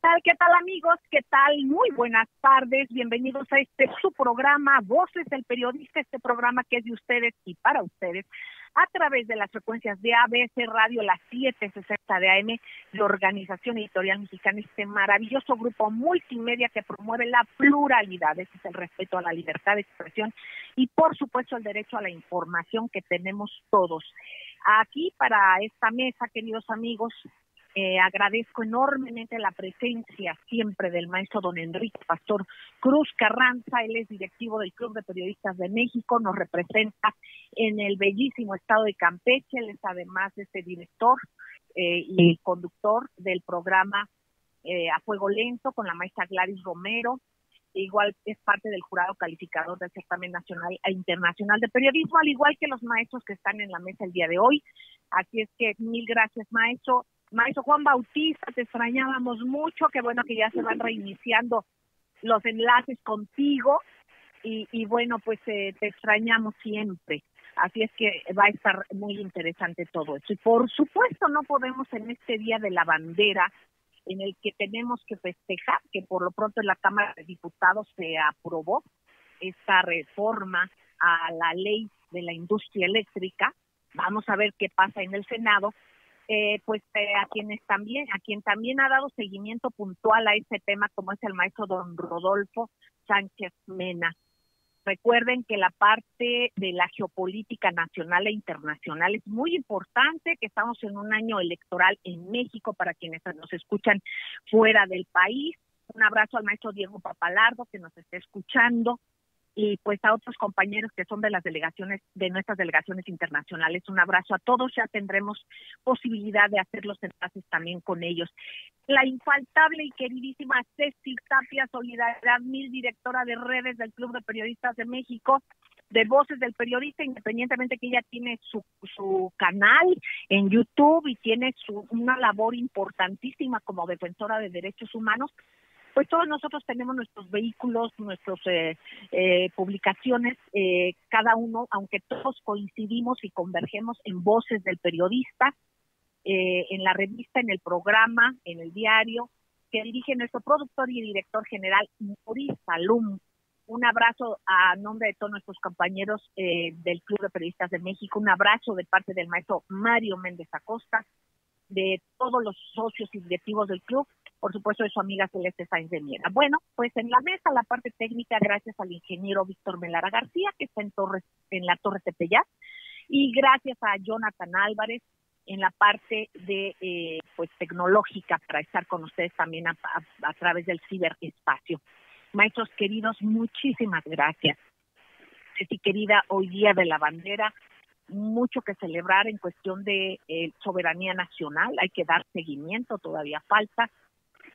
tal? ¿Qué tal, amigos? ¿Qué tal? Muy buenas tardes. Bienvenidos a su programa, Voces del Periodista, este programa que es de ustedes y para ustedes, a través de las frecuencias de ABC Radio, las 760 de AM, de Organización Editorial Mexicana, este maravilloso grupo multimedia que promueve la pluralidad, ese es el respeto a la libertad de expresión y, por supuesto, el derecho a la información que tenemos todos. Aquí, para esta mesa, queridos amigos, agradezco enormemente la presencia siempre del maestro don Enrique Pastor Cruz Carranza. Él es directivo del Club de Periodistas de México, nos representa en el bellísimo estado de Campeche. Él es además director y conductor del programa A Fuego Lento con la maestra Gladys Romero. Igual es parte del jurado calificador del certamen nacional e internacional de periodismo, al igual que los maestros que están en la mesa el día de hoy. Así es que mil gracias, maestro. Maestro Juan Bautista, te extrañábamos mucho, qué bueno que ya se van reiniciando los enlaces contigo y bueno, pues te extrañamos siempre. Así es que va a estar muy interesante todo eso. Y por supuesto no podemos en este Día de la Bandera, en el que tenemos que festejar que por lo pronto en la Cámara de Diputados se aprobó esta reforma a la ley de la industria eléctrica. Vamos a ver qué pasa en el Senado. A quien también ha dado seguimiento puntual a este tema, como es el maestro don Rodolfo Sánchez Mena. Recuerden que la parte de la geopolítica nacional e internacional es muy importante, que estamos en un año electoral en México para quienes nos escuchan fuera del país. Un abrazo al maestro Diego Papalardo, que nos está escuchando, y pues a otros compañeros que son de las delegaciones, de nuestras delegaciones internacionales. Un abrazo a todos, ya tendremos posibilidad de hacer los enlaces también con ellos. La infaltable y queridísima Ceci Tapia, Solidaridad Mil, directora de redes del Club de Periodistas de México, de Voces del Periodista, independientemente que ella tiene su canal en YouTube y tiene una labor importantísima como defensora de derechos humanos. Pues todos nosotros tenemos nuestros vehículos, nuestras publicaciones, cada uno, aunque todos coincidimos y convergemos en Voces del Periodista, en la revista, en el programa, en el diario, que dirige nuestro productor y director general, Maurice Salum. Un abrazo a nombre de todos nuestros compañeros del Club de Periodistas de México, un abrazo de parte del maestro Mario Méndez Acosta, de todos los socios y directivos del club, por supuesto de su amiga Celeste Sáenz de Miera. Bueno, pues en la mesa, la parte técnica, gracias al ingeniero Víctor Melara García, que está en la Torre Tepeyac, y gracias a Jonathan Álvarez en la parte de tecnológica para estar con ustedes también a través del ciberespacio. Maestros queridos, muchísimas gracias. Ceci querida, hoy Día de la Bandera, mucho que celebrar en cuestión de soberanía nacional, hay que dar seguimiento, todavía falta,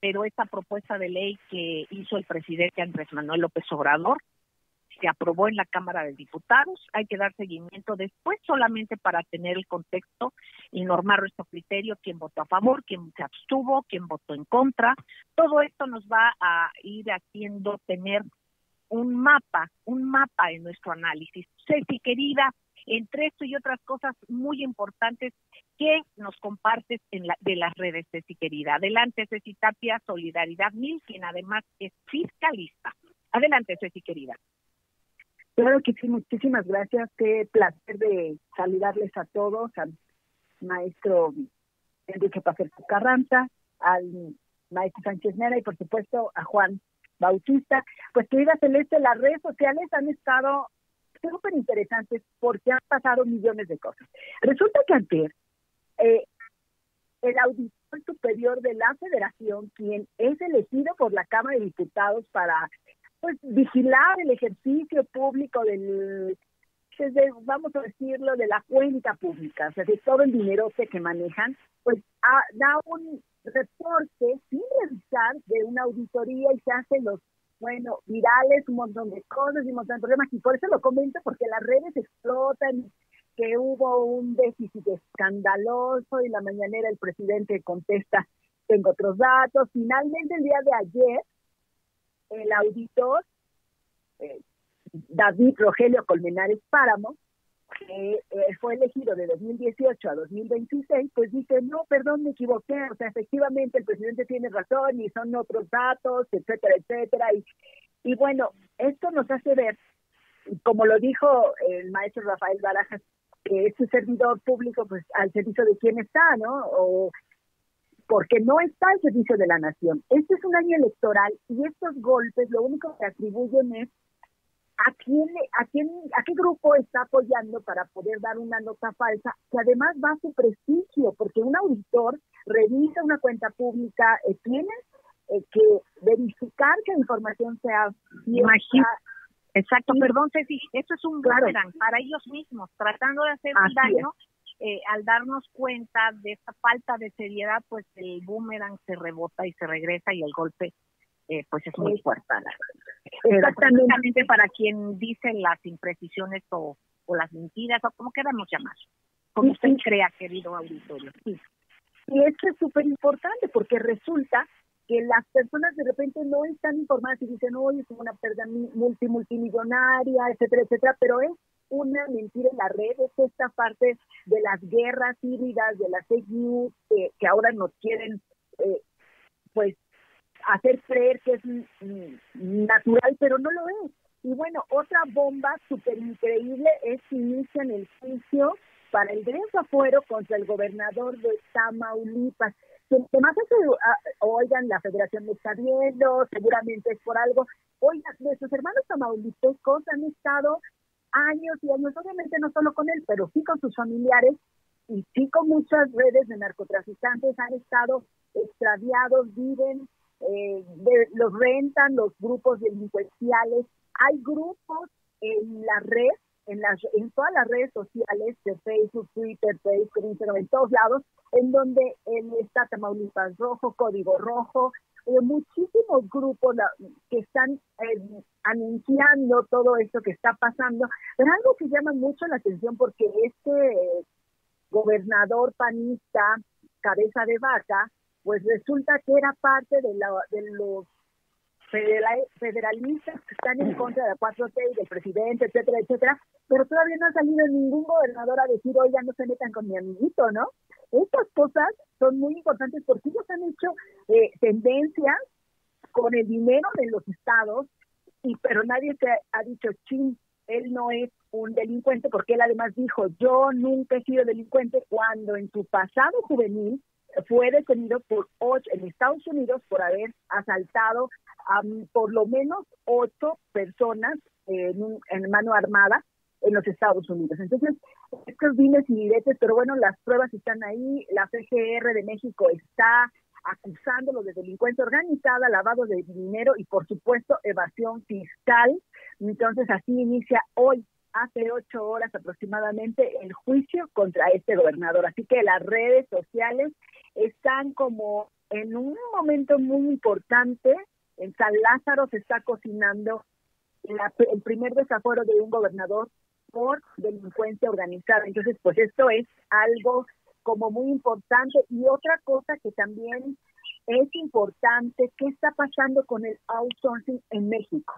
pero esta propuesta de ley que hizo el presidente Andrés Manuel López Obrador se aprobó en la Cámara de Diputados, hay que dar seguimiento después solamente para tener el contexto y normar nuestro criterio, quién votó a favor, quién se abstuvo, quién votó en contra. Todo esto nos va a ir haciendo tener un mapa en nuestro análisis. Ceci querida, entre esto y otras cosas muy importantes, ¿qué nos compartes de las redes, Ceci querida? Adelante, Ceci Tapia, Solidaridad Mil, quien además es fiscalista. Adelante, Ceci querida. Claro que sí, muchísimas gracias. Qué placer de saludarles a todos, al maestro Enrique Pastor Carranza, al maestro Sánchez Mena y por supuesto a Juan Bautista. Pues querida Celeste, las redes sociales han estado súper interesantes porque han pasado millones de cosas. Resulta que antes el auditor superior de la Federación, quien es elegido por la Cámara de Diputados para vigilar el ejercicio público vamos a decirlo, de la cuenta pública, o sea, de todo el dinero que manejan, da un reporte sin revisar de una auditoría y se hacen virales, un montón de cosas y un montón de problemas, y por eso lo comento, porque las redes explotan, que hubo un déficit escandaloso y la mañanera el presidente contesta, tengo otros datos. Finalmente el día de ayer, el auditor David Rogelio Colmenares Páramo que fue elegido de 2018 a 2026, pues dice, no, perdón, me equivoqué, o sea, efectivamente el presidente tiene razón y son otros datos, etcétera, etcétera, y bueno, esto nos hace ver, como lo dijo el maestro Rafael Barajas, que es un servidor público, pues al servicio de quién está, ¿no? O porque no está al servicio de la nación. Este es un año electoral y estos golpes lo único que atribuyen es a qué grupo está apoyando para poder dar una nota falsa, que además va a su prestigio, porque un auditor revisa una cuenta pública, tiene que verificar que la información sea cierta. Exacto, sí. Perdón, Ceci, eso es un boomerang para ellos mismos, tratando de hacer un daño. Al darnos cuenta de esta falta de seriedad, pues el boomerang se rebota y se regresa y el golpe pues es muy fuerte. Exactamente para quien dice las imprecisiones o las mentiras, o como queramos llamar, como usted crea, querido auditorio. Sí. Y esto es súper importante porque resulta que las personas de repente no están informadas y dicen, oye, es una pérdida multimillonaria, etcétera, etcétera, pero es una mentira en la red, es esta parte de las guerras híbridas, de las fake news, que ahora nos quieren, pues, hacer creer que es natural, pero no lo es. Y bueno, otra bomba súper increíble es que inician el juicio para el desafuero contra el gobernador de Tamaulipas. Que más oigan, la federación me está viendo, seguramente es por algo. Oigan, nuestros hermanos tamaulipecos han estado años y años, obviamente no solo con él, pero sí con sus familiares y sí con muchas redes de narcotraficantes, han estado extraviados, viven, los rentan los grupos delincuenciales. Hay grupos en la red, en todas las redes sociales de Facebook, Twitter, Instagram, en todos lados, en donde está Tamaulipas Rojo, Código Rojo, muchísimos grupos que están anunciando todo esto que está pasando, pero algo que llama mucho la atención porque este gobernador panista, cabeza de vaca, pues resulta que era parte de los federalistas que están en contra de la 4T y del presidente, etcétera, etcétera, pero todavía no ha salido ningún gobernador a decir, oigan, no se metan con mi amiguito, ¿no? Estas cosas son muy importantes porque ellos han hecho tendencias con el dinero de los estados, pero nadie se ha dicho, chin, él no es un delincuente, porque él además dijo, yo nunca he sido delincuente, cuando en su pasado juvenil fue detenido en Estados Unidos por haber asaltado a por lo menos 8 personas en mano armada en los Estados Unidos. Entonces, estos dimes y diretes, pero bueno, las pruebas están ahí, la FGR de México está acusándolo de delincuencia organizada, lavado de dinero y, por supuesto, evasión fiscal. Entonces, así inicia hoy, hace 8 horas aproximadamente, el juicio contra este gobernador. Así que las redes sociales están como en un momento muy importante. En San Lázaro se está cocinando el primer desafuero de un gobernador por delincuencia organizada. Entonces, pues esto es algo como muy importante. Y otra cosa que también es importante, ¿qué está pasando con el outsourcing en México?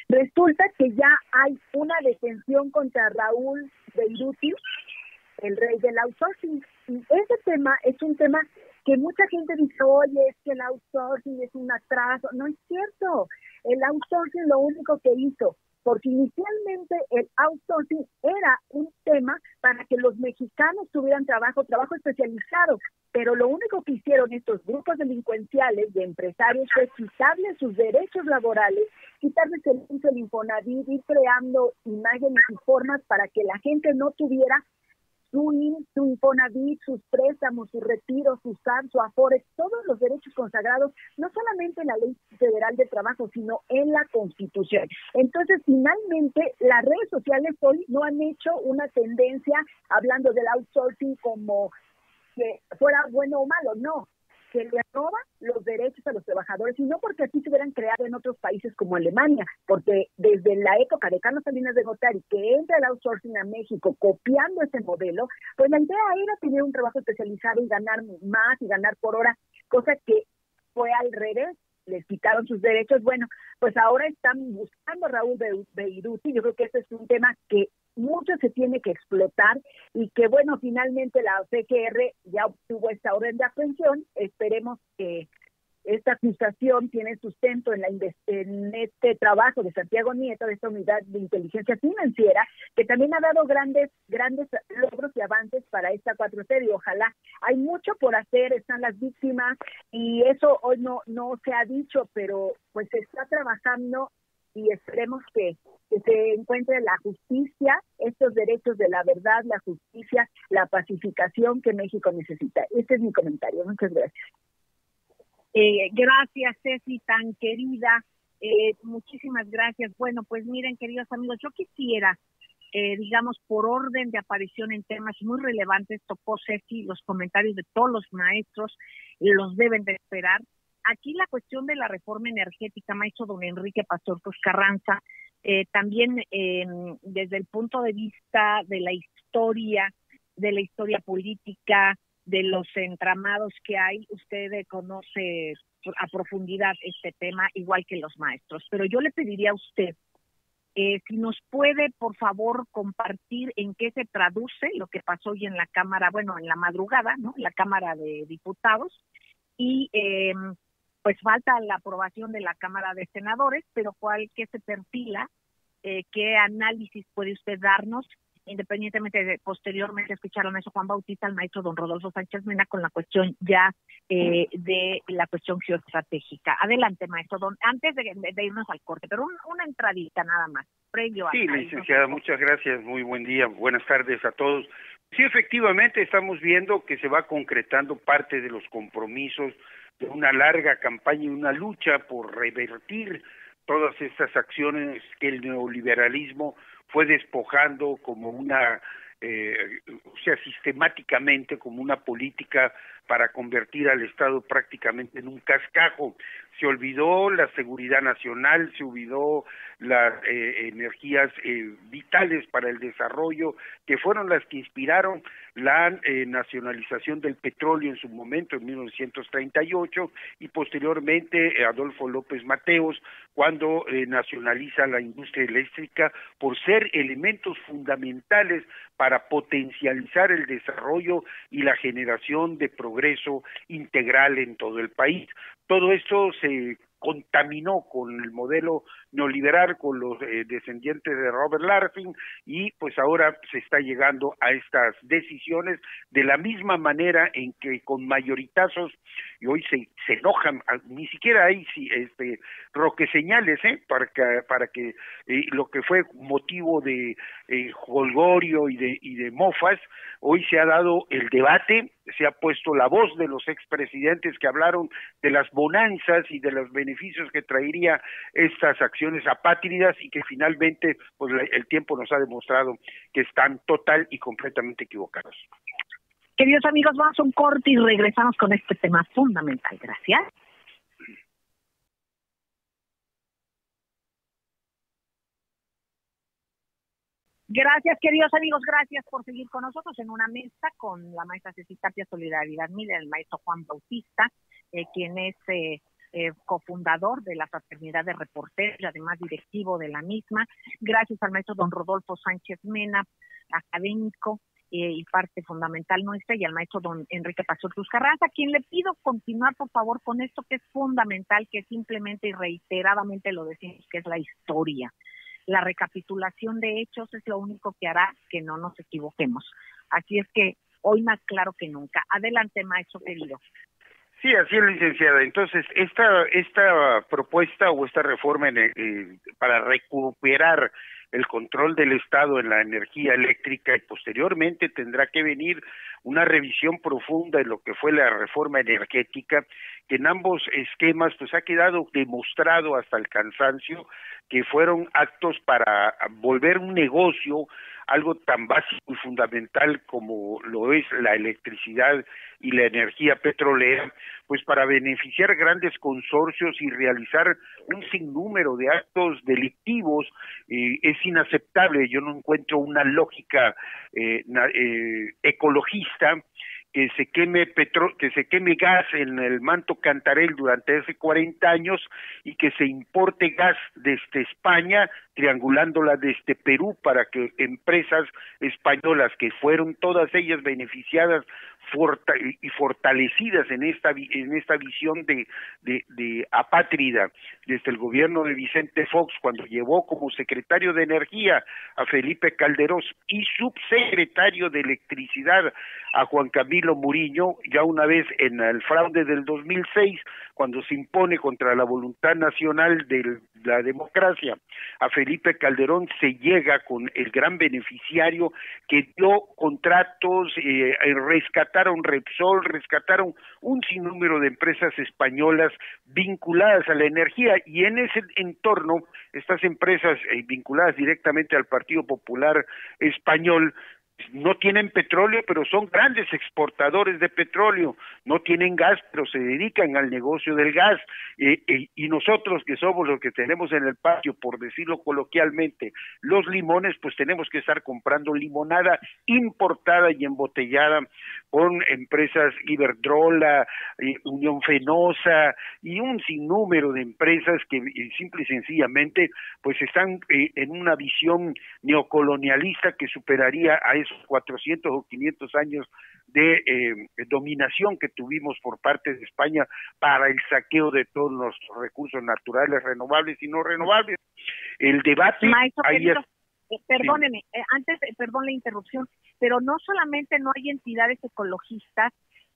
Resulta que ya hay una detención contra Raúl Beiruti, el rey del outsourcing. Y ese tema es un tema que mucha gente dice, oye, es que el outsourcing es un atraso. No es cierto. El outsourcing lo único que hizo, porque inicialmente el outsourcing era un tema para que los mexicanos tuvieran trabajo especializado, pero lo único que hicieron estos grupos delincuenciales de empresarios fue quitarles sus derechos laborales, quitarles el Infonavit, ir creando imágenes y formas para que la gente no tuviera su Infonavit, sus préstamos, sus retiros, su SAR, su Afore, todos los derechos consagrados, no solamente en la Ley Federal de Trabajo, sino en la Constitución. Entonces, finalmente, las redes sociales hoy no han hecho una tendencia hablando del outsourcing como que fuera bueno o malo, no. Se le roba los derechos a los trabajadores, y no porque así se hubieran creado en otros países como Alemania, porque desde la época de Carlos Salinas de Gortari, que entra el outsourcing a México copiando ese modelo, pues la idea era tener un trabajo especializado y ganar más y ganar por hora, cosa que fue al revés, les quitaron sus derechos. Bueno, pues ahora están buscando a Raúl Beiruti. Yo creo que ese es un tema que mucho se tiene que explotar y que, bueno, finalmente la CGR ya obtuvo esta orden de aprehensión. Esperemos que esta acusación tiene sustento en este trabajo de Santiago Nieto, de esta unidad de inteligencia financiera, que también ha dado grandes logros y avances para esta 4T, y ojalá. Hay mucho por hacer, están las víctimas, y eso hoy no se ha dicho, pero pues se está trabajando y esperemos que se encuentre la justicia, estos derechos de la verdad, la justicia, la pacificación que México necesita. Este es mi comentario. Muchas gracias. Gracias, Ceci, tan querida. Muchísimas gracias. Bueno, pues miren, queridos amigos, yo quisiera, digamos, por orden de aparición en temas muy relevantes, tocó Ceci los comentarios de todos los maestros, los deben de esperar. Aquí la cuestión de la reforma energética, maestro don Enrique Pastor Cruz Carranza, también desde el punto de vista de la historia política, de los entramados que hay, usted conoce a profundidad este tema, igual que los maestros. Pero yo le pediría a usted, si nos puede, por favor, compartir en qué se traduce lo que pasó hoy en la Cámara, bueno, en la madrugada, ¿no? En la Cámara de Diputados, y pues falta la aprobación de la Cámara de Senadores, pero ¿qué se perfila? ¿Qué análisis puede usted darnos? Independientemente de posteriormente escuchar al maestro Juan Bautista, al maestro don Rodolfo Sánchez Mena, con la cuestión ya de la cuestión geoestratégica. Adelante, maestro don, antes de irnos al corte, pero una entradita nada más, previo a... Sí, licenciada, muchas gracias, muy buen día, buenas tardes a todos. Sí, efectivamente, estamos viendo que se va concretando parte de los compromisos de una larga campaña y una lucha por revertir todas estas acciones que el neoliberalismo fue despojando como una, sistemáticamente como una política para convertir al Estado prácticamente en un cascajo. Se olvidó la seguridad nacional, se olvidó las energías vitales para el desarrollo, que fueron las que inspiraron la nacionalización del petróleo en su momento, en 1938, y posteriormente Adolfo López Mateos, cuando nacionaliza la industria eléctrica por ser elementos fundamentales para potencializar el desarrollo y la generación de progreso integral en todo el país. Todo esto se contaminó con el modelo neoliberal, con los descendientes de Robert Larfin, y pues ahora se está llegando a estas decisiones de la misma manera en que con mayoritazos, y hoy se enojan, ni siquiera hay roqueseñales, para que lo que fue motivo de jolgorio y de mofas, hoy se ha dado el debate, se ha puesto la voz de los expresidentes que hablaron de las bonanzas y de los beneficios que traería estas acciones apátridas, y que finalmente pues el tiempo nos ha demostrado que están total y completamente equivocados. Queridos amigos, vamos a un corte y regresamos con este tema fundamental. Gracias. Gracias, queridos amigos, gracias por seguir con nosotros en una mesa con la maestra Ceci Tapia, Solidaridad Miller, el maestro Juan Bautista, quien es cofundador de la Fraternidad de Reporteros y además directivo de la misma. Gracias al maestro don Rodolfo Sánchez Mena, académico y parte fundamental nuestra, y al maestro don Enrique Pastor Cruz Carranza, a quien le pido continuar, por favor, con esto que es fundamental, que simplemente y reiteradamente lo decimos, que es la historia. La recapitulación de hechos es lo único que hará que no nos equivoquemos. Así es que hoy más claro que nunca. Adelante, maestro querido. Sí, así es, licenciada. Entonces, esta propuesta o esta reforma para recuperar el control del Estado en la energía eléctrica, y posteriormente tendrá que venir una revisión profunda de lo que fue la reforma energética, que en ambos esquemas pues ha quedado demostrado hasta el cansancio que fueron actos para volver un negocio algo tan básico y fundamental como lo es la electricidad y la energía petrolera, pues para beneficiar grandes consorcios y realizar un sinnúmero de actos delictivos. Es inaceptable. Yo no encuentro una lógica ecologista que se queme gas en el manto Cantarell durante hace 40 años y que se importe gas desde España, triangulándola desde Perú, para que empresas españolas, que fueron todas ellas beneficiadas y fortalecidas en esta visión de apátrida desde el gobierno de Vicente Fox, cuando llevó como secretario de Energía a Felipe Calderón y subsecretario de Electricidad a Juan Camilo Muriño, ya una vez en el fraude del 2006, cuando se impone contra la voluntad nacional de la democracia a Felipe Calderón, se llega con el gran beneficiario que dio contratos, rescataron Repsol, rescataron un sinnúmero de empresas españolas vinculadas a la energía, y en ese entorno estas empresas vinculadas directamente al Partido Popular Español no tienen petróleo, pero son grandes exportadores de petróleo, no tienen gas, pero se dedican al negocio del gas, y nosotros, que somos los que tenemos en el patio, por decirlo coloquialmente, los limones, pues tenemos que estar comprando limonada importada y embotellada con empresas Iberdrola, Unión Fenosa y un sinnúmero de empresas que simple y sencillamente pues están en una visión neocolonialista que superaría a esos 400 o 500 años de dominación que tuvimos por parte de España para el saqueo de todos los recursos naturales, renovables y no renovables. El debate... Maestro querido, perdóneme, perdón la interrupción, pero no solamente no hay entidades ecologistas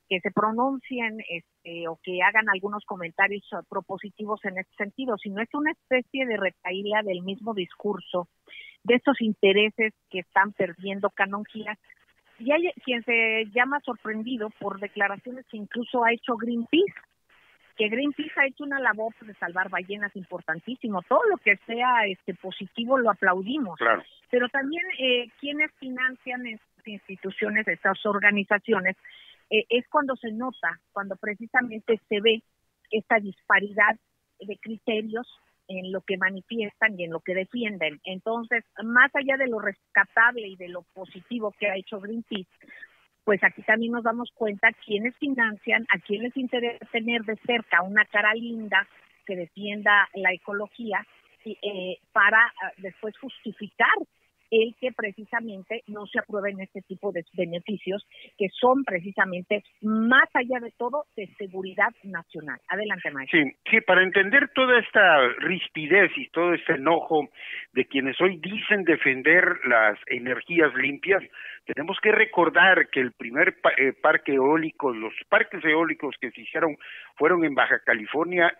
que se pronuncien o que hagan algunos comentarios propositivos en este sentido, sino es una especie de retahíla del mismo discurso, de estos intereses que están perdiendo canonjías. Y hay quien se llama sorprendido por declaraciones que incluso ha hecho Greenpeace, que Greenpeace ha hecho una labor de salvar ballenas importantísimo. Todo lo que sea positivo lo aplaudimos. Claro. Pero también quienes financian estas instituciones, estas organizaciones, es cuando se nota, cuando precisamente se ve esta disparidad de criterios en lo que manifiestan y en lo que defienden. Entonces, más allá de lo rescatable y de lo positivo que ha hecho Greenpeace, pues aquí también nos damos cuenta quiénes financian, a quién les interesa tener de cerca una cara linda que defienda la ecología para después justificar el que precisamente no se aprueben este tipo de beneficios que son precisamente, más allá de todo, de seguridad nacional. Adelante, maestro. Sí, para entender toda esta rispidez y todo este enojo de quienes hoy dicen defender las energías limpias, tenemos que recordar que el primer parque eólico, los parques eólicos que se hicieron fueron en Baja California,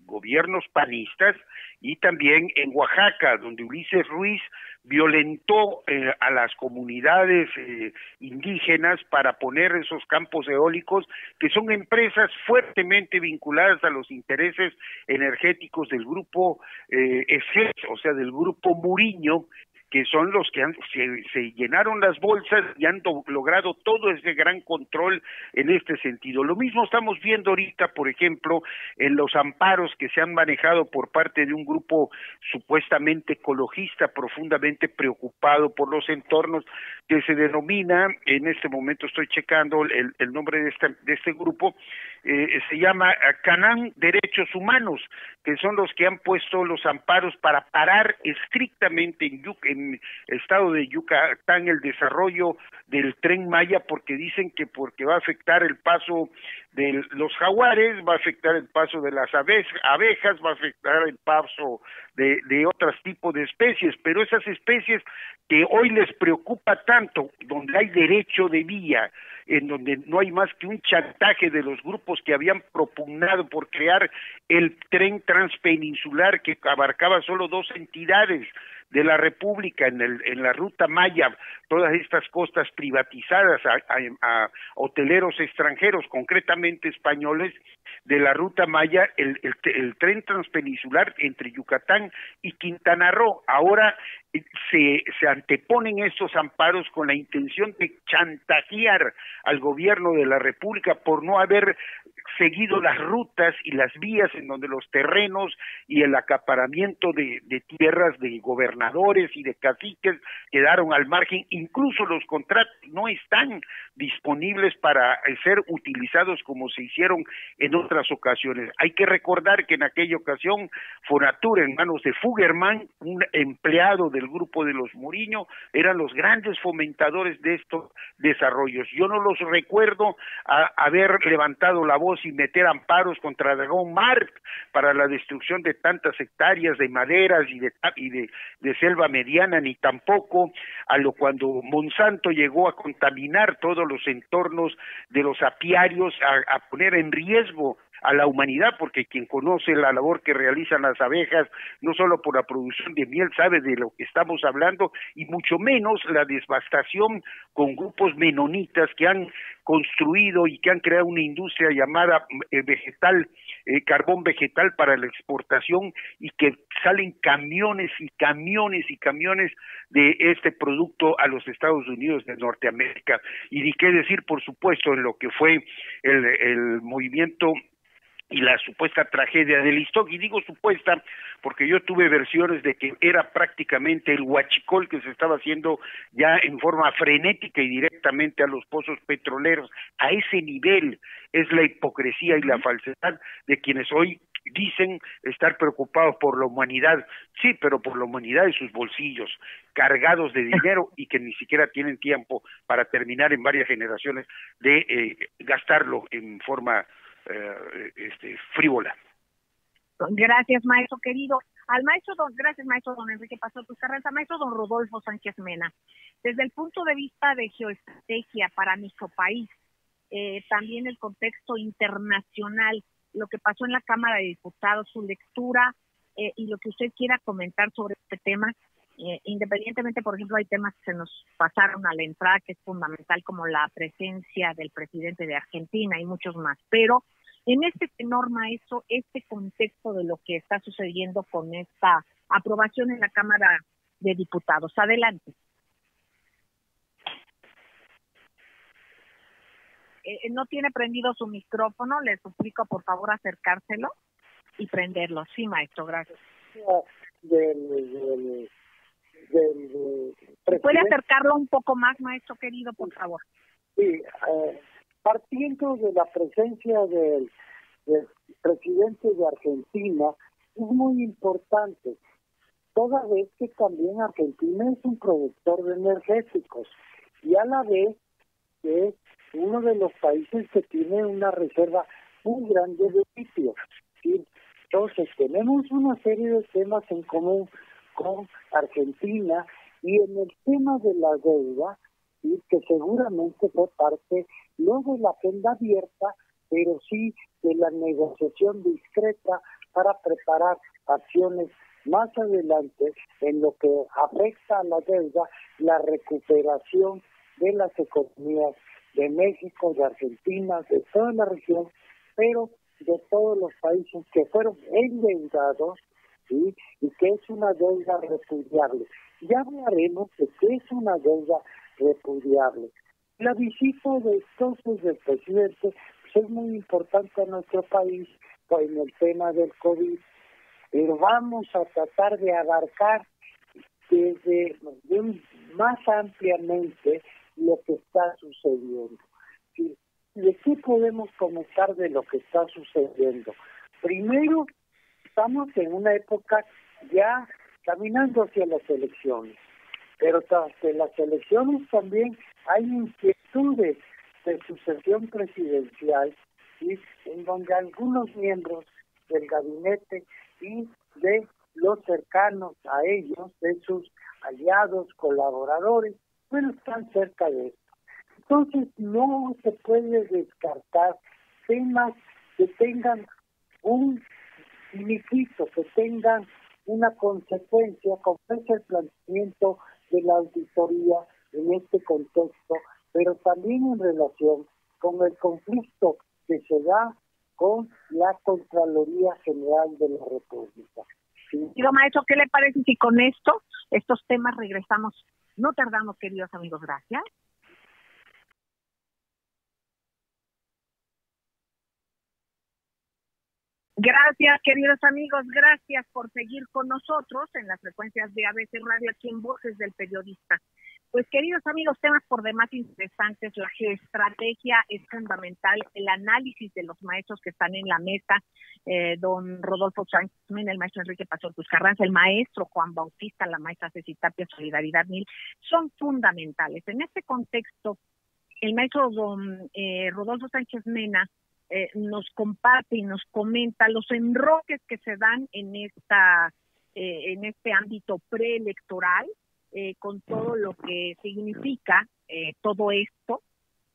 gobiernos panistas, y también en Oaxaca, donde Ulises Ruiz violentó a las comunidades indígenas para poner esos campos eólicos, que son empresas fuertemente vinculadas a los intereses energéticos del grupo ESES, o sea, del grupo Muriño, que son los que se llenaron las bolsas y han logrado todo ese gran control en este sentido. Lo mismo estamos viendo ahorita, por ejemplo, en los amparos que se han manejado por parte de un grupo supuestamente ecologista, profundamente preocupado por los entornos, que se denomina, en este momento estoy checando el nombre de este grupo, se llama Canán Derechos Humanos, que son los que han puesto los amparos para parar estrictamente en el estado de Yucatán el desarrollo del Tren Maya, porque dicen que porque va a afectar el paso de los jaguares, va a afectar el paso de las abejas, va a afectar el paso de otros tipos de especies, pero esas especies que hoy les preocupa tanto, donde hay derecho de vía, en donde no hay más que un chantaje de los grupos que habían propugnado por crear el tren transpeninsular que abarcaba solo 2 entidades de la República en la ruta Maya, todas estas costas privatizadas a hoteleros extranjeros, concretamente españoles, de la ruta Maya, el tren transpeninsular entre Yucatán y Quintana Roo. Ahora se anteponen estos amparos con la intención de chantajear al gobierno de la República por no haber seguido las rutas y las vías en donde los terrenos y el acaparamiento de tierras de gobernadores y de caciques quedaron al margen, incluso los contratos no están disponibles para ser utilizados como se hicieron en otras ocasiones. Hay que recordar que en aquella ocasión Fonatur, en manos de Fugerman, un empleado del grupo de los Muriño, eran los grandes fomentadores de estos desarrollos. Yo no los recuerdo haber levantado la voz y meter amparos contra Dragón Mark para la destrucción de tantas hectáreas de maderas y de selva mediana, ni tampoco cuando Monsanto llegó a contaminar todos los entornos de los apiarios, a poner en riesgo a la humanidad, porque quien conoce la labor que realizan las abejas, no solo por la producción de miel, sabe de lo que estamos hablando, y mucho menos la devastación con grupos menonitas que han construido y que han creado una industria llamada carbón vegetal para la exportación, y que salen camiones y camiones y camiones de este producto a los Estados Unidos de Norteamérica. Y ni qué decir, por supuesto, en lo que fue el movimiento y la supuesta tragedia del Iztoc, y digo supuesta porque yo tuve versiones de que era prácticamente el huachicol que se estaba haciendo ya en forma frenética y directamente a los pozos petroleros. A ese nivel es la hipocresía y la falsedad de quienes hoy dicen estar preocupados por la humanidad, sí, pero por la humanidad y sus bolsillos, cargados de dinero y que ni siquiera tienen tiempo para terminar en varias generaciones de gastarlo en forma frívola. Gracias, maestro querido. Gracias, maestro don Enrique Pastor Carranza. Maestro don Rodolfo Sánchez Mena, desde el punto de vista de geoestrategia para nuestro país, también el contexto internacional, lo que pasó en la Cámara de Diputados, su lectura y lo que usted quiera comentar sobre este tema, independientemente, por ejemplo, hay temas que se nos pasaron a la entrada, que es fundamental, como la presencia del presidente de Argentina y muchos más, pero en este tenor, maestro, este contexto de lo que está sucediendo con esta aprobación en la Cámara de Diputados. Adelante. No tiene prendido su micrófono, le suplico por favor acercárselo y prenderlo. Sí, maestro, gracias. ¿Puede acercarlo un poco más, maestro querido, por favor? Sí, partiendo de la presencia del presidente de Argentina, es muy importante, toda vez que también Argentina es un productor de energéticos y a la vez que es uno de los países que tiene una reserva muy grande de litio. ¿Sí? Entonces, tenemos una serie de temas en común con Argentina, y en el tema de la deuda, ¿sí? Que seguramente fue parte no de la agenda abierta, pero sí de la negociación discreta para preparar acciones más adelante en lo que afecta a la deuda, la recuperación de las economías de México, de Argentina, de toda la región, pero de todos los países que fueron endeudados, ¿sí? Y que es una deuda repudiable. Ya hablaremos de qué es una deuda repudiable. La visita de entonces del presidente pues, es muy importante a nuestro país en el tema del COVID, pero vamos a tratar de abarcar más ampliamente lo que está sucediendo. ¿Sí? ¿De qué podemos comentar de lo que está sucediendo? Primero, estamos en una época ya caminando hacia las elecciones, pero tras las elecciones también hay inquietudes de sucesión presidencial, ¿sí? En donde algunos miembros del gabinete y de los cercanos a ellos, de sus aliados, colaboradores, bueno, están cerca de esto. Entonces no se puede descartar temas que tengan un significado, que tengan una consecuencia, como es el planteamiento de la auditoría en este contexto, pero también en relación con el conflicto que se da con la Contraloría General de la República. ¿Sí? Maestro, ¿qué le parece si con estos temas regresamos? No tardamos, queridos amigos, gracias. Gracias, queridos amigos, gracias por seguir con nosotros en las frecuencias de ABC Radio, aquí en Voces del Periodista. Pues, queridos amigos, temas por demás interesantes. La geoestrategia es fundamental, el análisis de los maestros que están en la mesa, don Rodolfo Sánchez Mena, el maestro Enrique Pastor Cruz Carranza, el maestro Juan Bautista, la maestra Ceci Tapia, Solidaridad Mil, son fundamentales. En este contexto, el maestro don Rodolfo Sánchez Mena nos comparte y nos comenta los enroques que se dan en este ámbito preelectoral, con todo lo que significa todo esto.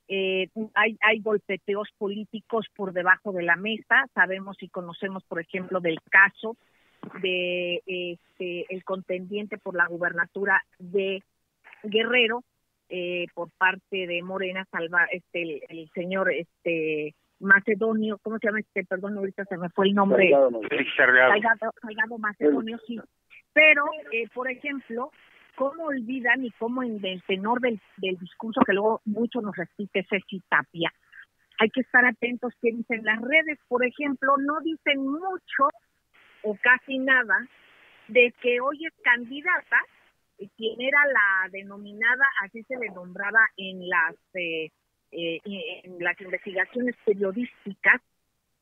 Hay golpeteos políticos por debajo de la mesa. Sabemos y conocemos, por ejemplo, del caso de el contendiente por la gubernatura de Guerrero, por parte de Morena, el señor Macedonio, ¿cómo se llama perdón, ahorita se me fue el nombre. Salgado Macedonio, sí. Pero, por ejemplo, cómo olvidan y cómo en el tenor del discurso que luego mucho nos repite Ceci Tapia, hay que estar atentos que dicen las redes, por ejemplo, no dicen mucho o casi nada de que hoy es candidata, quien era la denominada, así se le nombraba en las investigaciones periodísticas,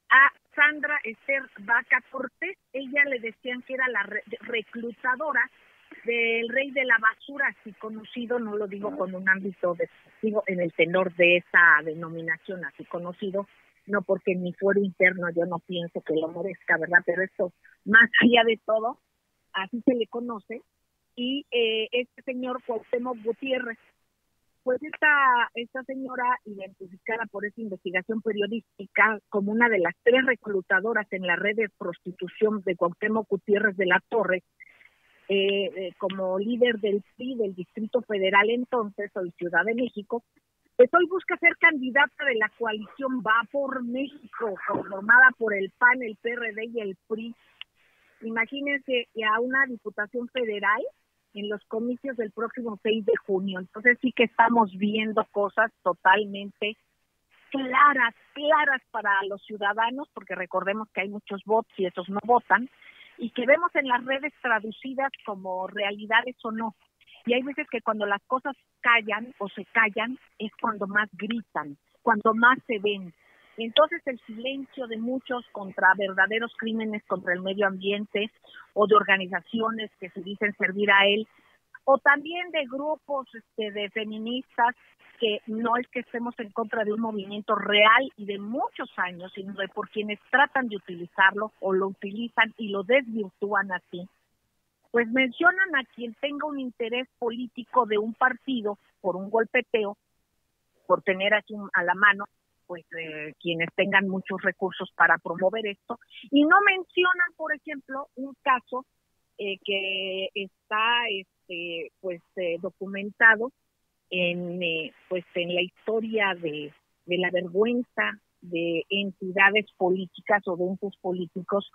a Sandra Esther Vaca Cortés. Ella le decían que era la reclutadora del rey de la basura, así conocido, no lo digo con un ámbito despectivo en el tenor de esa denominación, así conocido, no porque en mi fuero interno yo no pienso que lo merezca, ¿verdad? Pero esto, más allá de todo, así se le conoce. Y este señor Cuauhtémoc Gutiérrez, pues esta señora, identificada por esa investigación periodística como una de las 3 reclutadoras en la red de prostitución de Cuauhtémoc Gutiérrez de la Torre, como líder del PRI del Distrito Federal entonces, hoy Ciudad de México, pues hoy busca ser candidata de la coalición Va por México, conformada por el PAN, el PRD y el PRI. Imagínense, a una diputación federal en los comicios del próximo 6 de junio. Entonces sí que estamos viendo cosas totalmente claras para los ciudadanos, porque recordemos que hay muchos bots y esos no votan, y que vemos en las redes traducidas como realidades o no. Y hay veces que cuando las cosas callan o se callan es cuando más gritan, cuando más se ven. Entonces el silencio de muchos contra verdaderos crímenes contra el medio ambiente o de organizaciones que se dicen servir a él, o también de grupos de feministas, que no es que estemos en contra de un movimiento real y de muchos años, sino de por quienes tratan de utilizarlo o lo utilizan y lo desvirtúan así, pues mencionan a quien tenga un interés político de un partido por un golpeteo, por tener aquí a la mano pues quienes tengan muchos recursos para promover esto, y no mencionan, por ejemplo, un caso que está documentado en la historia de la vergüenza de entidades políticas o de entes políticos,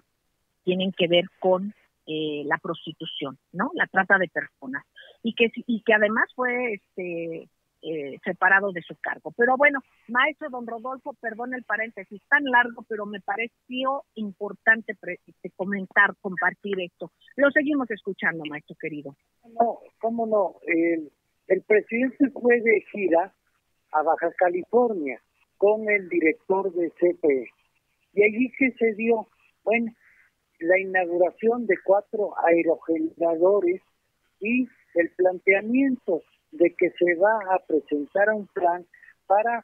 tienen que ver con la prostitución, ¿no? La trata de personas, y que además fue separado de su cargo. Pero bueno, maestro don Rodolfo, perdón el paréntesis tan largo, pero me pareció importante compartir esto. Lo seguimos escuchando, maestro querido. No, cómo no. El presidente fue de gira a Baja California con el director de CPE, y allí que se dio, bueno, la inauguración de 4 aerogeneradores y el planteamiento de que se va a presentar un plan para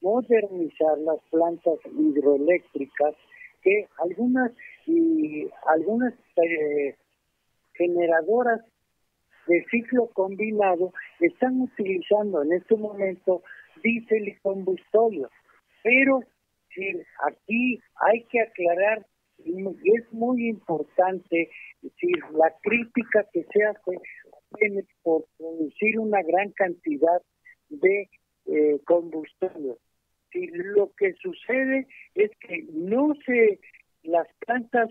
modernizar las plantas hidroeléctricas, que algunas generadoras de ciclo combinado están utilizando en este momento diésel y combustible. Pero sí, aquí hay que aclarar, y es muy importante, decir, la crítica que se hace tiene por producir una gran cantidad de combustible. Si lo que sucede es que las plantas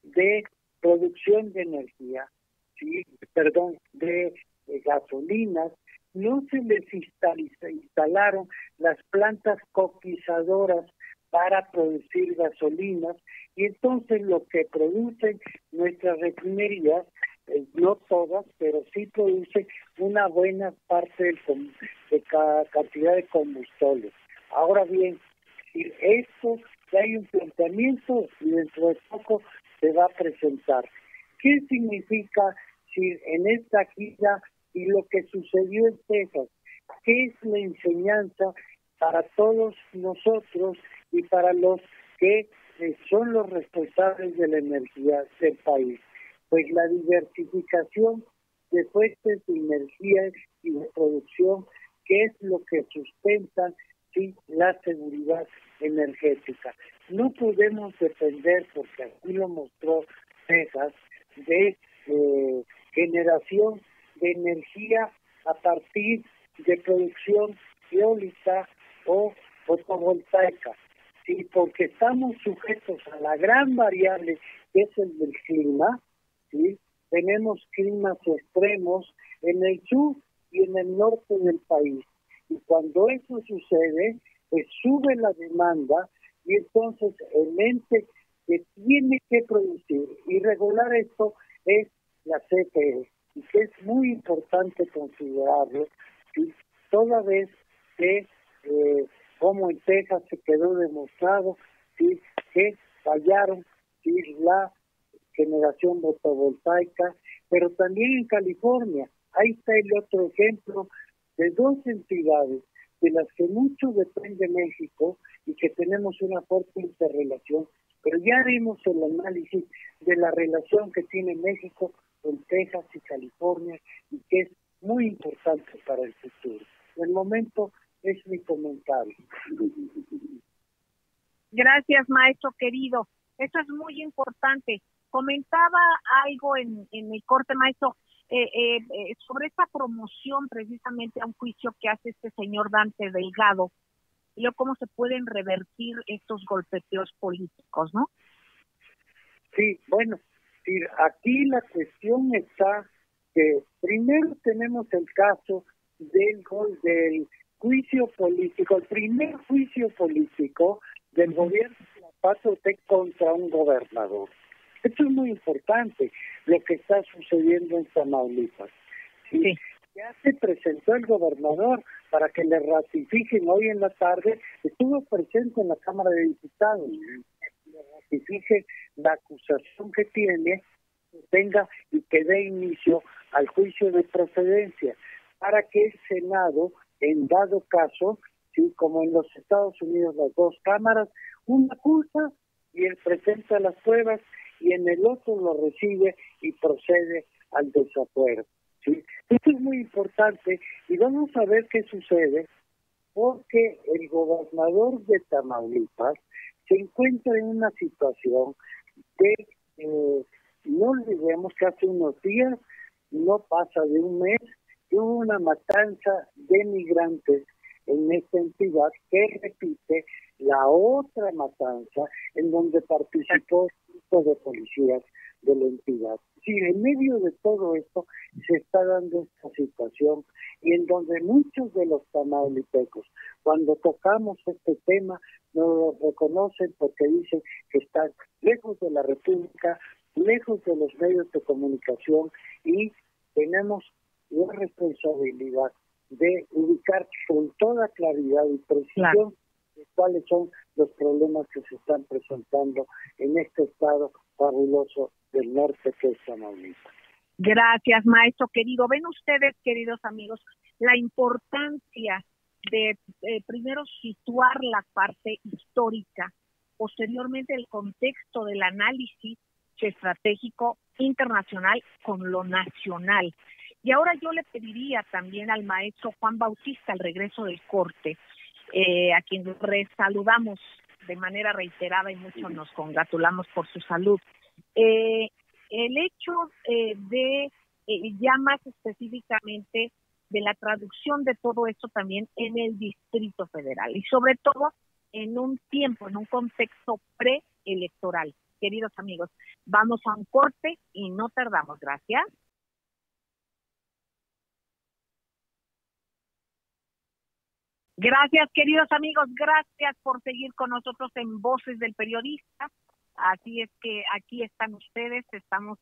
de producción de energía, de gasolinas, no se les instalaron las plantas coquizadoras para producir gasolinas, y entonces lo que producen nuestras refinerías, no todas, pero sí producen una buena parte de cada cantidad de combustibles. Ahora bien, si esto ya hay un planteamiento y dentro de poco se va a presentar. ¿Qué significa si en esta gira y lo que sucedió en Texas? ¿Qué es la enseñanza para todos nosotros y para los que son los responsables de la energía del país? Pues la diversificación de fuentes de energía y de producción, que es lo que sustenta la seguridad energética. No podemos depender, porque así lo mostró Texas, de generación de energía a partir de producción eólica o fotovoltaica, sí, porque estamos sujetos a la gran variable que es el del clima, ¿sí? Tenemos climas extremos en el sur y en el norte del país, y cuando eso sucede, pues sube la demanda, y entonces el ente que tiene que producir y regular esto es la CFE, y que es muy importante considerarlo, ¿sí? Toda vez que, como en Texas se quedó demostrado, ¿sí?, que fallaron, ¿sí?, la generación fotovoltaica, pero también en California. Ahí está el otro ejemplo de dos entidades de las que mucho depende México y que tenemos una fuerte interrelación, pero ya haremos el análisis de la relación que tiene México con Texas y California, y que es muy importante para el futuro. De momento es mi comentario. Gracias, maestro querido. Eso es muy importante. Comentaba algo en el corte, maestro, sobre esta promoción precisamente a un juicio que hace este señor Dante Delgado, y luego cómo se pueden revertir estos golpeteos políticos, ¿no? Sí, bueno, aquí la cuestión está que primero tenemos el caso del juicio político, el primer juicio político del gobierno de la 4T contra un gobernador. Esto es muy importante, lo que está sucediendo en Tamaulipas. ¿Sí? Ya se presentó el gobernador para que le ratifiquen hoy en la tarde, estuvo presente en la Cámara de Diputados, que le ratifique la acusación que tiene, venga y que dé inicio al juicio de procedencia, para que el Senado, en dado caso, ¿sí?, como en los Estados Unidos las dos cámaras, una acusa y él presenta las pruebas, y en el otro lo recibe y procede al desafuero, ¿sí? Esto es muy importante y vamos a ver qué sucede, porque el gobernador de Tamaulipas se encuentra en una situación de, no olvidemos que hace unos días, no pasa de un mes, que hubo una matanza de migrantes en esta entidad que repite la otra matanza en donde participó el grupo de policías de la entidad. Sí, en medio de todo esto se está dando esta situación, y en donde muchos de los tamaulipecos, cuando tocamos este tema, nos lo reconocen porque dicen que están lejos de la República, lejos de los medios de comunicación, y tenemos la responsabilidad de ubicar con toda claridad y precisión cuáles son los problemas que se están presentando en este estado fabuloso del norte que es Tamaulipas. Gracias, maestro querido. Ven ustedes, queridos amigos, la importancia de primero situar la parte histórica, posteriormente el contexto del análisis estratégico internacional con lo nacional. Y ahora yo le pediría también al maestro Juan Bautista, al regreso del corte, a quien saludamos de manera reiterada y mucho nos congratulamos por su salud. El hecho de ya más específicamente de la traducción de todo esto también en el Distrito Federal y sobre todo en un tiempo, en un contexto preelectoral. Queridos amigos, vamos a un corte y no tardamos. Gracias. Gracias, queridos amigos, gracias por seguir con nosotros en Voces del Periodista. Así es que aquí están ustedes, estamos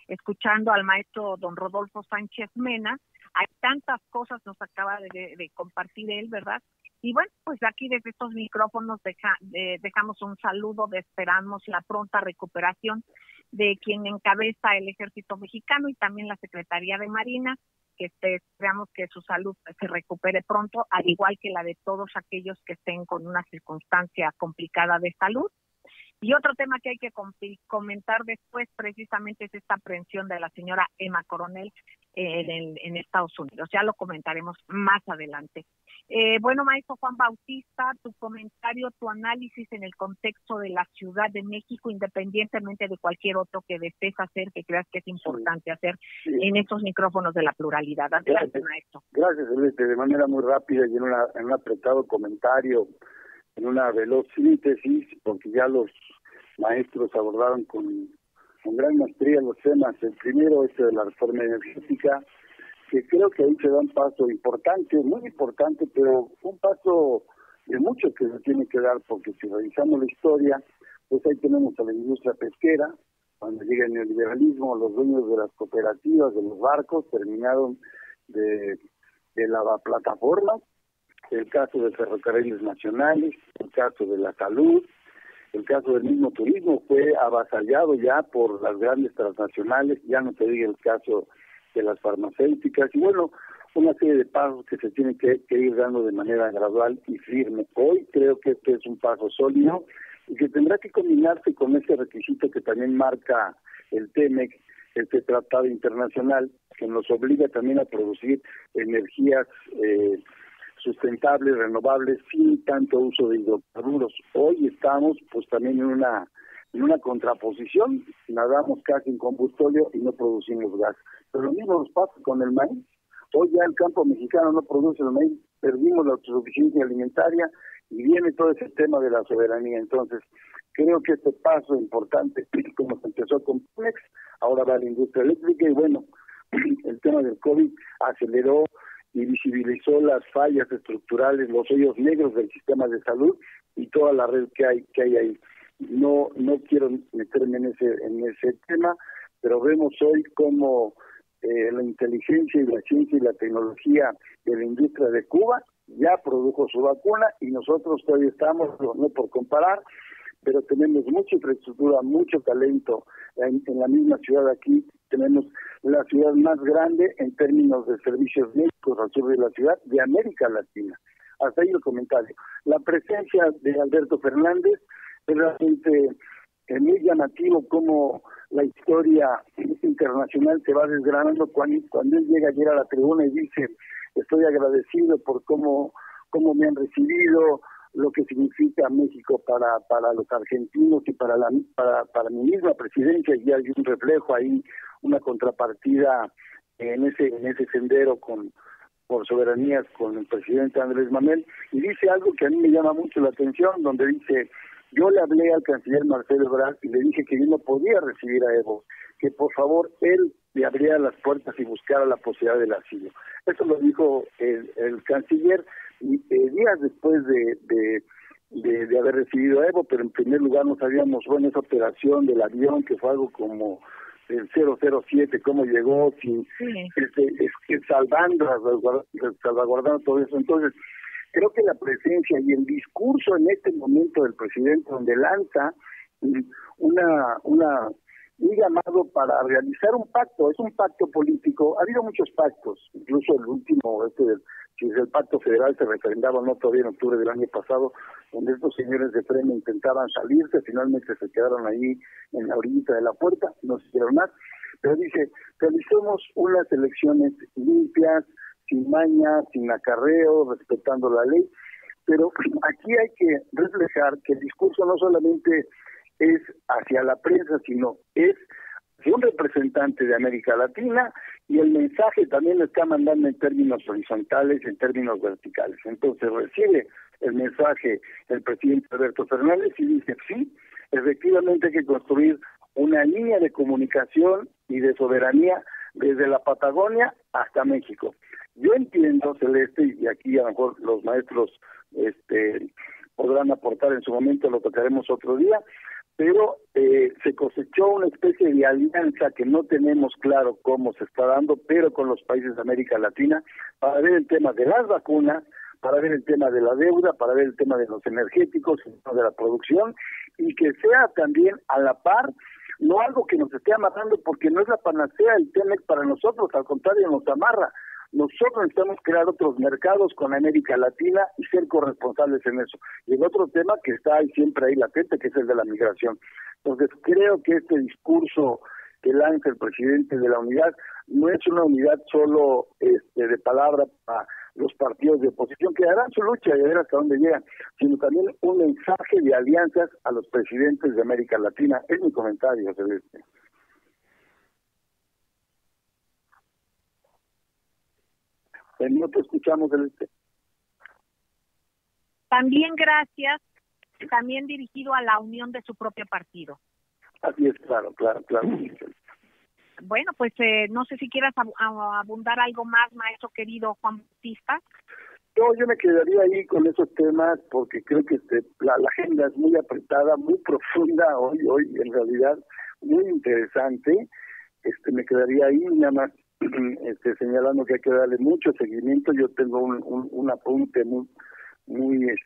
escuchando al maestro don Rodolfo Sánchez Mena. Hay tantas cosas, nos acaba de compartir él, ¿verdad? Y bueno, pues aquí desde estos micrófonos dejamos un saludo, esperamos la pronta recuperación de quien encabeza el Ejército Mexicano y también la Secretaría de Marina, que esperamos que su salud se recupere pronto, al igual que la de todos aquellos que estén con una circunstancia complicada de salud. Y otro tema que hay que comentar después precisamente es esta aprehensión de la señora Emma Coronel en Estados Unidos. Ya lo comentaremos más adelante. Bueno, maestro Juan Bautista, tu comentario, tu análisis en el contexto de la Ciudad de México, independientemente de cualquier otro que desees hacer, que creas que es importante hacer en estos micrófonos de la pluralidad. Adelante, maestro. Gracias, Celeste. De manera muy rápida y en un apretado comentario, en una veloz síntesis, porque ya los maestros abordaron con gran maestría los temas. El primero es de la reforma energética, que creo que ahí se da un paso importante, muy importante, pero un paso de mucho que se tiene que dar, porque si revisamos la historia, pues ahí tenemos a la industria pesquera. Cuando llega el neoliberalismo, los dueños de las cooperativas, de los barcos, terminaron de lavaplataformas. El caso de ferrocarriles nacionales, el caso de la salud, el caso del mismo turismo fue avasallado ya por las grandes transnacionales, ya no te diga el caso de las farmacéuticas, y bueno, una serie de pasos que se tienen que ir dando de manera gradual y firme. Hoy creo que este es un paso sólido y que tendrá que combinarse con ese requisito que también marca el TEMEC, este tratado internacional, que nos obliga también a producir energías sustentables, renovables, sin tanto uso de hidrocarburos. Hoy estamos pues también en una contraposición, nadamos casi en combustóleo y no producimos gas. Pero lo mismo nos pasa con el maíz. Hoy ya el campo mexicano no produce el maíz, perdimos la autosuficiencia alimentaria y viene todo ese tema de la soberanía. Entonces, creo que este paso importante, como se empezó con Pemex, ahora va a la industria eléctrica y bueno, el tema del COVID aceleró y visibilizó las fallas estructurales, los hoyos negros del sistema de salud y toda la red que hay ahí. No quiero meterme en ese tema, pero vemos hoy cómo la inteligencia y la ciencia y la tecnología de la industria de Cuba ya produjo su vacuna y nosotros todavía estamos, no por comparar, pero tenemos mucha infraestructura, mucho talento. En la misma ciudad aquí tenemos la ciudad más grande en términos de servicios médicos al sur de la ciudad de América Latina. Hasta ahí el comentario. La presencia de Alberto Fernández es realmente muy llamativo cómo la historia internacional se va desgranando cuando él llega ayer a la tribuna y dice: estoy agradecido por cómo me han recibido, lo que significa México para los argentinos y para mi misma presidencia, y hay un reflejo ahí, una contrapartida en ese sendero por soberanías con el presidente Andrés Manuel, y dice algo que a mí me llama mucho la atención, donde dice: yo le hablé al canciller Marcelo Ebrard y le dije que yo no podía recibir a Evo, que por favor él le abriera las puertas y buscara la posibilidad del asilo. Eso lo dijo el canciller días después de haber recibido a Evo, pero en primer lugar no sabíamos, bueno, esa operación del avión, que fue algo como el 007, cómo llegó, salvaguardando todo eso. Entonces, creo que la presencia y el discurso en este momento del presidente, donde lanza un llamado para realizar un pacto, es un pacto político. Ha habido muchos pactos, incluso el último, si el pacto federal se referendaba no todavía en octubre del año pasado, donde estos señores de Frena intentaban salirse, finalmente se quedaron ahí en la orillita de la puerta, no se hicieron más, pero dice: realicemos unas elecciones limpias, sin maña, sin acarreo, respetando la ley. Pero aquí hay que reflejar que el discurso no solamente es hacia la prensa, sino es hacia un representante de América Latina, y el mensaje también lo está mandando en términos horizontales, en términos verticales. Entonces recibe el mensaje el presidente Alberto Fernández y dice: sí, efectivamente hay que construir una línea de comunicación y de soberanía desde la Patagonia hasta México. Yo entiendo, Celeste, y aquí a lo mejor los maestros podrán aportar en su momento, lo tocaremos otro día, pero se cosechó una especie de alianza que no tenemos claro cómo se está dando, pero con los países de América Latina, para ver el tema de las vacunas, para ver el tema de la deuda, para ver el tema de los energéticos, de la producción, y que sea también a la par, no algo que nos esté amarrando, porque no es la panacea el TEMEC para nosotros, al contrario, nos amarra. Nosotros necesitamos crear otros mercados con América Latina y ser corresponsables en eso. Y el otro tema que está ahí siempre ahí latente, que es el de la migración. Entonces, creo que este discurso que lanza el presidente de la unidad no es una unidad solo de palabra para los partidos de oposición, que harán su lucha y a ver hasta dónde llegan, sino también un mensaje de alianzas a los presidentes de América Latina. Es mi comentario, Celeste. No te escuchamos, Celeste. También gracias, también dirigido a la unión de su propio partido. Así es, claro. Bueno, pues no sé si quieras abundar algo más, maestro querido Juan Bautista. No, yo me quedaría ahí con esos temas porque creo que la agenda es muy apretada, muy profunda hoy en realidad, muy interesante. Me quedaría ahí nada más señalando que hay que darle mucho seguimiento. Yo tengo un apunte muy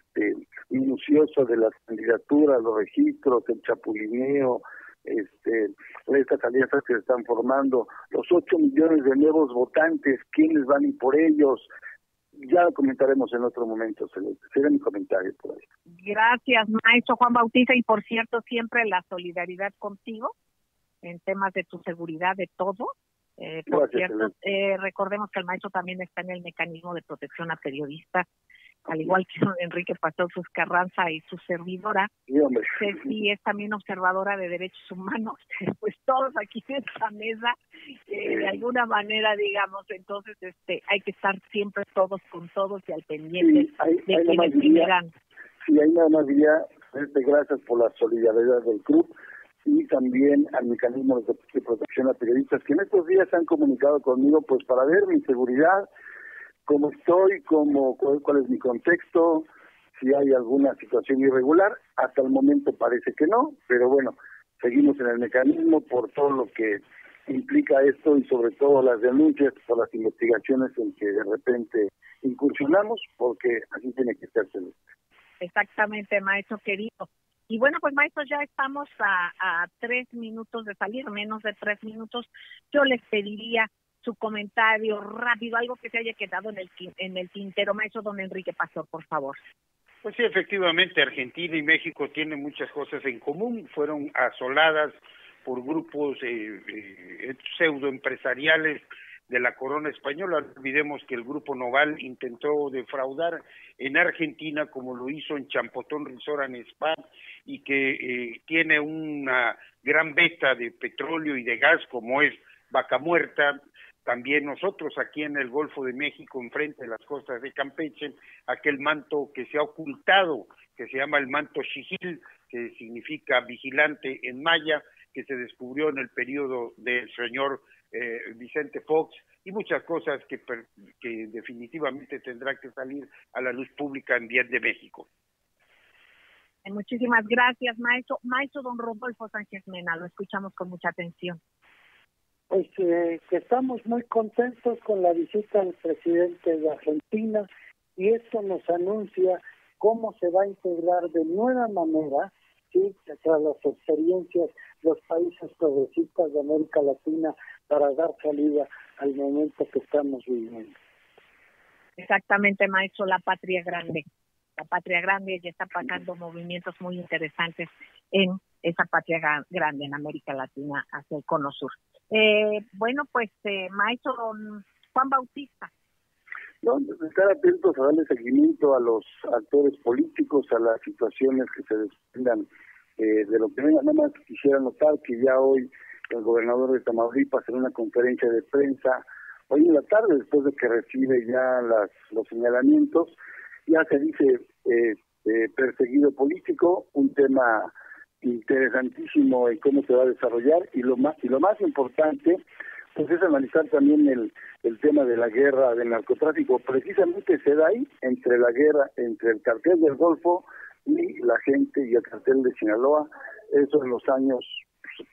minucioso de las candidaturas, los registros, el chapulineo, estas alianzas que se están formando, los 8 millones de nuevos votantes, quiénes van y por ellos. Ya lo comentaremos en otro momento, será mi comentario por ahí. Gracias, maestro Juan Bautista, y por cierto, siempre la solidaridad contigo en temas de tu seguridad, de todo. Por cierto, recordemos que el maestro también está en el mecanismo de protección a periodistas, al igual que Enrique Pastor Carranza y su servidora. Sí, es también observadora de derechos humanos, pues todos aquí en esta mesa, de alguna manera, digamos, entonces hay que estar siempre todos con todos y al pendiente de quienes generan. Sí, hay nada más diría, gracias por la solidaridad del club y también al mecanismo de protección a periodistas que en estos días se han comunicado conmigo pues para ver mi seguridad, cómo estoy, cuál es mi contexto, si hay alguna situación irregular. Hasta el momento parece que no, pero bueno, seguimos en el mecanismo por todo lo que implica esto y sobre todo las denuncias por las investigaciones en que de repente incursionamos, porque así tiene que ser. Exactamente, maestro querido. Y bueno, pues maestro, ya estamos a 3 minutos de salir, menos de 3 minutos. Yo les pediría su comentario rápido, algo que se haya quedado en el tintero, maestro don Enrique Pastor, por favor. Pues sí, efectivamente, Argentina y México tienen muchas cosas en común. Fueron asoladas por grupos pseudoempresariales de la corona española. No olvidemos que el Grupo Noval intentó defraudar en Argentina como lo hizo en Champotón Resort and Spa y que tiene una gran veta de petróleo y de gas como es Vaca Muerta. También nosotros aquí en el Golfo de México, enfrente de las costas de Campeche, aquel manto que se ha ocultado, que se llama el manto Xijil, que significa vigilante en maya, que se descubrió en el periodo del señor Vicente Fox, y muchas cosas que definitivamente tendrán que salir a la luz pública en bien de México. Muchísimas gracias, maestro. Maestro don Rodolfo Sánchez Mena, lo escuchamos con mucha atención. Pues que estamos muy contentos con la visita del presidente de Argentina y esto nos anuncia cómo se va a integrar de nueva manera, sí, tras las experiencias los países progresistas de América Latina para dar salida al momento que estamos viviendo. Exactamente, maestro, la patria grande. La patria grande ya está pasando movimientos muy interesantes en esa patria grande en América Latina hacia el Cono Sur. Bueno, pues, maestro don Juan Bautista. No, estar atentos a darle seguimiento a los actores políticos, a las situaciones que se desprendan de lo que venga. Nada más quisiera notar que ya hoy el gobernador de Tamaulipas en una conferencia de prensa, hoy en la tarde, después de que recibe ya los señalamientos, ya se dice perseguido político, un tema interesantísimo en cómo se va a desarrollar y lo más importante, pues es analizar también el tema de la guerra del narcotráfico. Precisamente se da ahí, entre la guerra, entre el cartel del Golfo y la gente y el cartel de Sinaloa, eso en los años,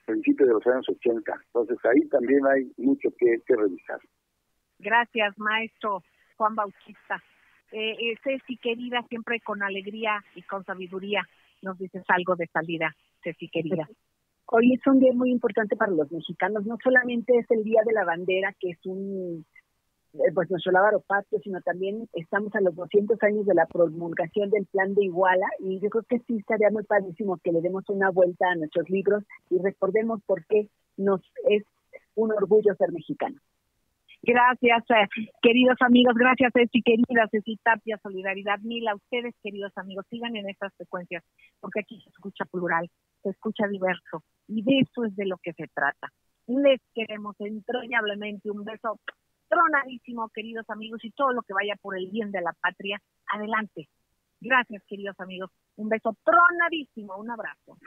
principios de los años 80. Entonces ahí también hay mucho que revisar. Gracias, maestro Juan Bautista. Ceci, querida, siempre con alegría y con sabiduría nos dices algo de salida, Ceci, querida. Hoy es un día muy importante para los mexicanos. No solamente es el Día de la Bandera, que es pues nuestro lábaro patrio, sino también estamos a los 200 años de la promulgación del Plan de Iguala, y yo creo que sí estaría muy padrísimo que le demos una vuelta a nuestros libros y recordemos por qué nos es un orgullo ser mexicano. Gracias, queridos amigos, gracias Ceci, querida Ceci Tapia, solidaridad mil a ustedes, queridos amigos, sigan en estas frecuencias, porque aquí se escucha plural, se escucha diverso, y de eso es de lo que se trata. Les queremos entrañablemente un beso tronadísimo, queridos amigos, y todo lo que vaya por el bien de la patria, adelante. Gracias, queridos amigos, un beso tronadísimo, un abrazo.